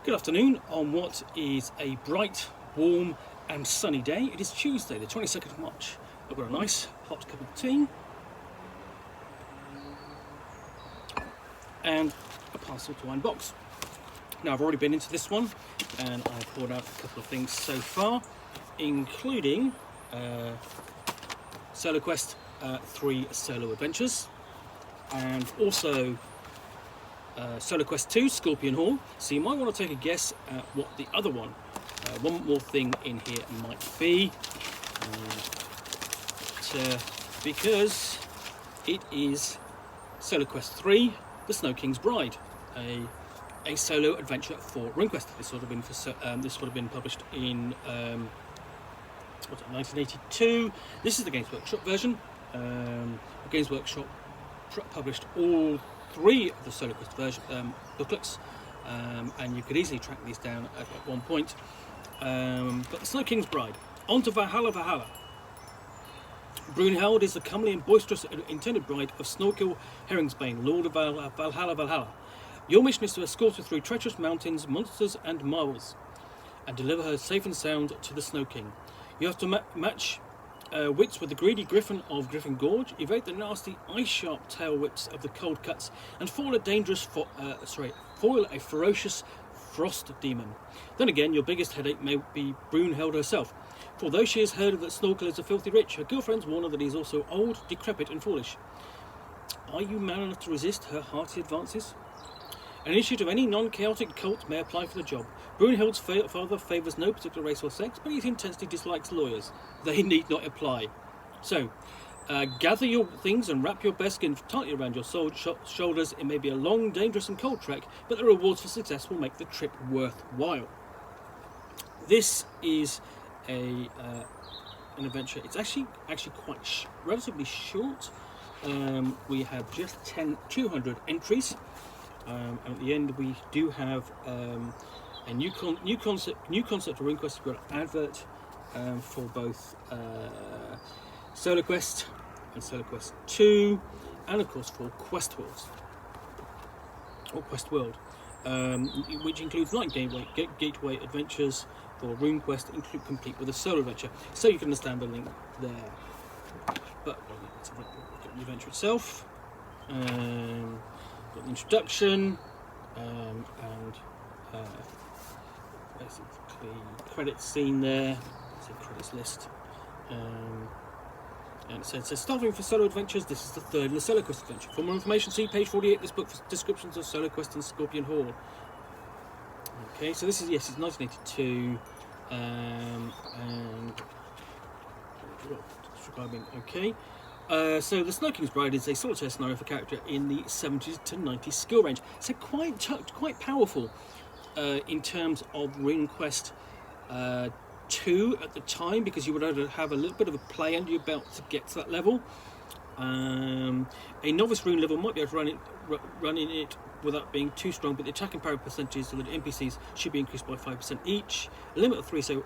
Good afternoon on what is a bright, warm and sunny day. It is Tuesday the 22nd of March. I've got a nice hot cup of tea and a parcel to unbox. Now I've already been into this one and I've poured out a couple of things so far, including SoloQuest 3 Solo Adventures and also SoloQuest II Scorpion Hall. So you might want to take a guess at what the other one, one more thing in here might be, because it is SoloQuest 3 The Snow King's Bride, a solo adventure for RuneQuest. This would have been published in 1982. This is the Games Workshop version. The Games Workshop published all three of the SoloQuest version booklets, and you could easily track these down at one point. But the Snow King's Bride, on to Valhalla, Valhalla. Brunhild is the comely and boisterous intended bride of Snorkel Herringsbane, Lord of Valhalla, Valhalla. Your mission is to escort her through treacherous mountains, monsters and marvels, and deliver her safe and sound to the Snow King. You have to match wits with the greedy griffin of Griffin Gorge, evade the nasty ice-sharp tail whips of the cold cuts, and foil a ferocious frost demon. Then again, your biggest headache may be Brunhild herself, for although she has heard that Snorkel is a filthy rich, her girlfriends warn her that he is also old, decrepit and foolish. Are you man enough to resist her hearty advances? An initiate of any non-chaotic cult may apply for the job. Brunhild's father favours no particular race or sex, but he intensely dislikes lawyers. They need not apply. So, gather your things and wrap your best skin tightly around your shoulders. It may be a long, dangerous and cold trek, but the rewards for success will make the trip worthwhile. This is an adventure. It's actually quite relatively short. We have just 200 entries. And at the end we do have a new concept for RuneQuest. We've got an advert for both SoloQuest and SoloQuest II, and of course for Quest World, which includes 9 gateway adventures for RuneQuest, complete with a solo adventure. So you can understand the link there. But let's have a look at the adventure itself. Got the introduction and basically credits scene there. It's a credits list, and it says starting for solo adventures. This is the third in the SoloQuest adventure. For more information, see page 48. This book for descriptions of SoloQuest and Scorpion Hall. Okay, so this is it's 1982, and describing okay. So the Snow King's Bride is a solitaire scenario for character in the 70s to 90s skill range. So quite powerful in terms of RuneQuest 2 at the time, because you would have a little bit of a play under your belt to get to that level. A novice rune level might be able to run in it without being too strong, but the attack and parry percentages of the NPCs should be increased by 5% each. A limit of 3 so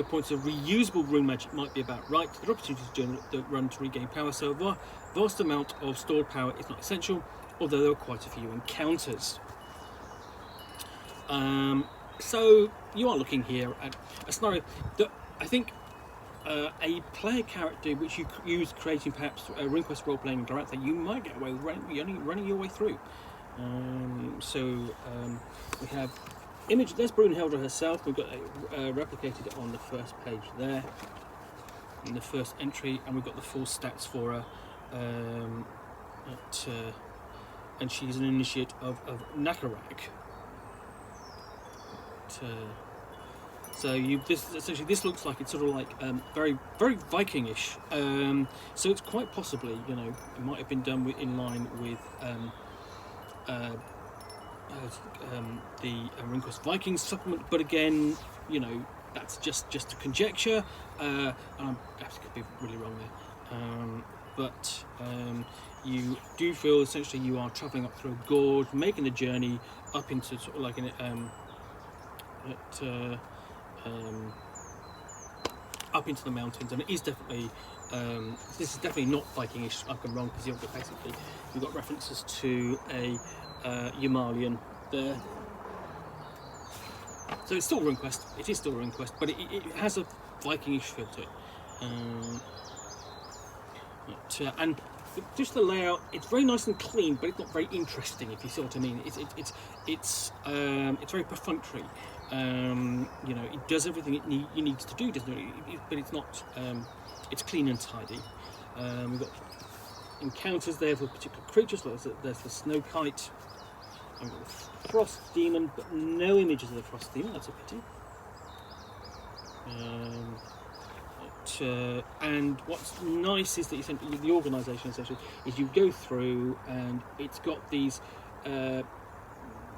points of reusable rune magic might be about right. There are opportunities to run to regain power, so a vast amount of stored power is not essential, although there are quite a few encounters. So you are looking here at a scenario that I think a player character which you use creating perhaps a RuneQuest role-playing character, you might get away with running your way through. We have image. There's Brunhild herself. We've got replicated on the first page there, in the first entry, and we've got the full stats for her. And she's an initiate of Nakarak. So this looks like it's sort of like very Vikingish. So it's quite possibly, it might have been done in line with the RuneQuest Vikings supplement. But again, that's just a conjecture, and I could be really wrong there. You do feel essentially you are travelling up through a gorge, making the journey up into sort of like up into the mountains, and it is definitely this is definitely not Vikingish. I've gone wrong, because you've got references to a Yamalian there, So it's still RuneQuest. It is still RuneQuest, but it has a Vikingish feel to it. And just the layout, it's very nice and clean, but it's not very interesting, if you see what I mean. It's very perfunctory. You know, it does everything it needs to do, doesn't it? But it's not. It's clean and tidy. We've got encounters there for particular creatures. Like there's the snow kite. And we've got the frost demon, but no images of the frost demon. That's a pity. And what's nice is that the organisation essentially is you go through and it's got these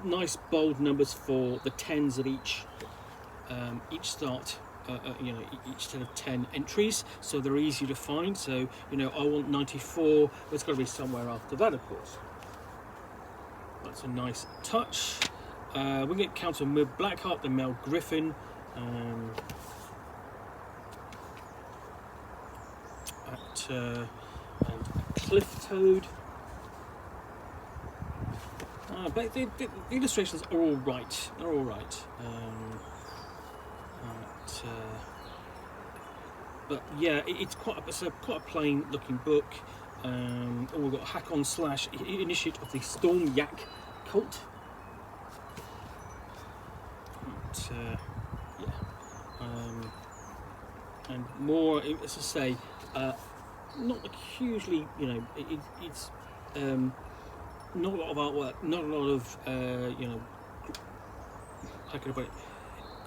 nice bold numbers for the tens of each start. You know, each set of 10 entries, so they're easy to find. So, you know, I want 94, but it's got to be somewhere after that, of course. That's a nice touch. We get counter with Blackheart, the male griffin. And a cliff toad. But the illustrations are all right. They're all right. But yeah, it's quite a plain looking book. We've got Hakon / Initiate of the Storm Yak Cult. And more, as I say, not like hugely, you know, it's not a lot of artwork, not a lot of, you know, how can I put it?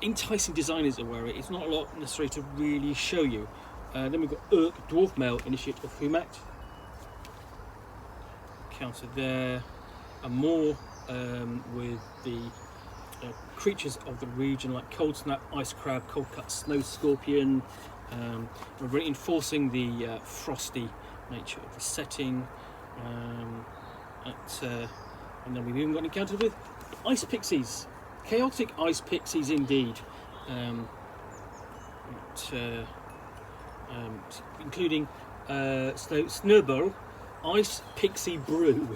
Enticing design, as it were. It's not a lot necessary to really show you. Then we've got Urk, Dwarf Male, Initiate of Humat. Counter there. And more with the creatures of the region, like Cold Snap, Ice Crab, Cold Cut, Snow Scorpion. We're reinforcing the frosty nature of the setting. And then we've even got encountered with Ice Pixies. Chaotic Ice Pixies indeed, including Snowball Ice Pixie Brew.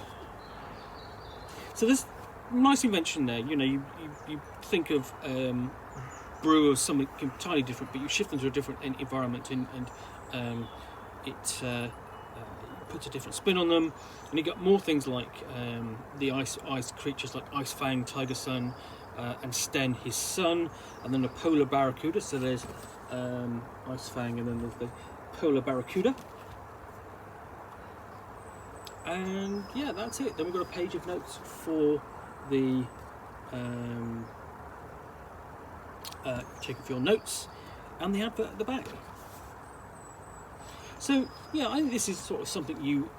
So there's a nice invention there. You know, you think of brew as something entirely different, but you shift them to a different environment, and it puts a different spin on them. And you got more things like the ice creatures like Ice Fang, Tiger Sun. And Sten, his son, and then the polar barracuda. So there's Ice Fang, and then there's the polar barracuda. And yeah, that's it. Then we've got a page of notes for the check of your notes, and the advert at the back. So yeah, I think this is sort of something you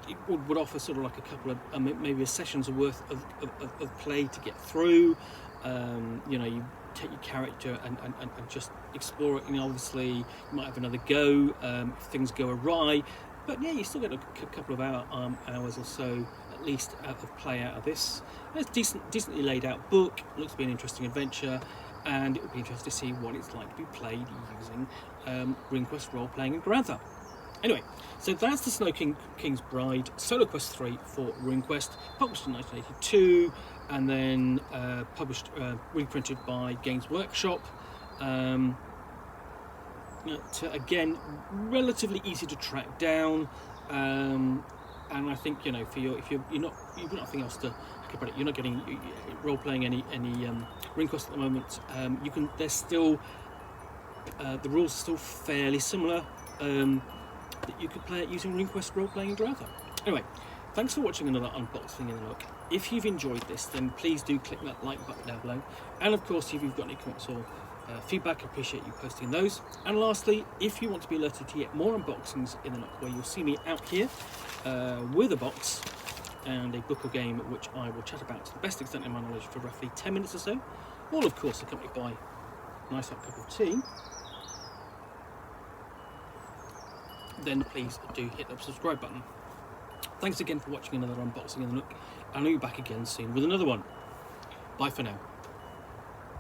it would offer sort of like a couple of maybe a session's worth of play to get through. You know, you take your character and just explore it. You know, obviously you might have another go if things go awry, but yeah, you still get a couple of hours or so at least of play out of this. It's decently laid out book. Looks to be an interesting adventure, and it would be interesting to see what it's like to be played using RuneQuest role playing in Grantha. Anyway, so that's the Snow King's Bride, SoloQuest 3 for RuneQuest, published in 1982, and then reprinted by Games Workshop. Again, relatively easy to track down, and I think, you know, if you've got nothing else to about it, you're not getting role playing any RuneQuest at the moment. There's still the rules are still fairly similar. That you could play it using RuneQuest role-playing in Grantha. Anyway, thanks for watching another unboxing in the Nook. If you've enjoyed this, then please do click that like button down below. And of course, if you've got any comments or feedback, I appreciate you posting those. And lastly, if you want to be alerted to get more unboxings in the Nook, where you'll see me out here with a box and a book or game, which I will chat about to the best extent of my knowledge for roughly 10 minutes or so, all of course accompanied by a nice hot cup of tea, then please do hit that subscribe button. Thanks again for watching another unboxing in the Nook, and I'll be back again soon with another one. Bye for now.